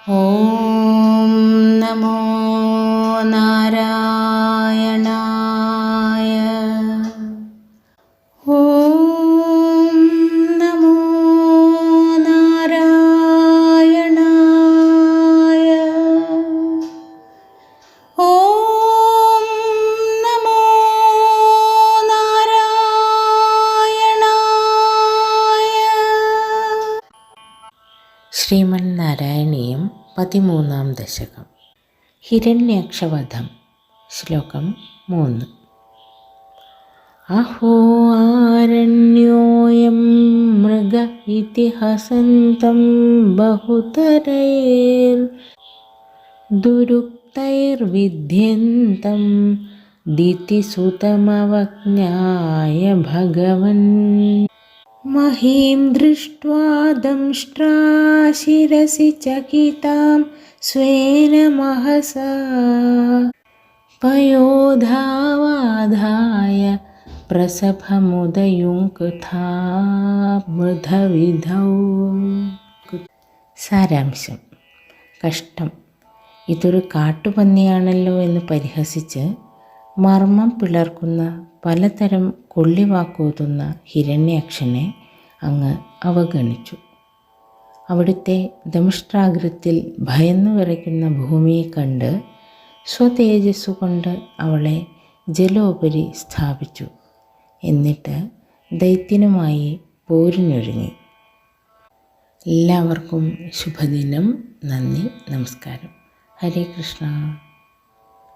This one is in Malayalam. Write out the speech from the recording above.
ഓം നമോ നാരായണായ. ഓം നമോ നാരായണായ. ഓം നമോ നാരായണായ. ശ്രീമന്നാരായണീയം 13-ാം ദശകം. ഹിരണ്യാക്ഷവധം. ശ്ലോകം 3. അഹോ ആരണ്യോയം മൃഗ ഇതി ഹസന്തം ബഹുതരൈർദുരുക്തൈർവിദ്യന്തം ദിതിസുതമവജ്ഞായ ഭഗവൻ. മഹീം ദൃഷ്ട്വാ ദംഷ്ട്രാശിരസി ചകിതാം സ്വേന മഹസാ പയോധാവാധായ പ്രസഭമുദയുങ്ക്ഥാ മൃധവിധൗ. സാരാംശം. കഷ്ടം, ഇതൊരു കാട്ടുപന്നിയാണല്ലോ എന്ന് പരിഹസിച്ച് മർമ്മം പിളർക്കുന്ന പലതരം കൊള്ളിവാക്കോതുന്ന ഹിരണ്യാക്ഷനെ അങ്ങ് അവഗണിച്ചു. അവിടുത്തെ ദംഷ്ട്രാഗ്രത്തിൽ ഭയന്നു വിറയ്ക്കുന്ന ഭൂമിയെ കണ്ട് സ്വതേജസ്സുകൊണ്ട് അവളെ ജലോപരി സ്ഥാപിച്ചു. എന്നിട്ട് ദൈത്യനുമായി പോരിനൊരുങ്ങി. എല്ലാവർക്കും ശുഭദിനം. നന്ദി, നമസ്കാരം. ഹരേ കൃഷ്ണ.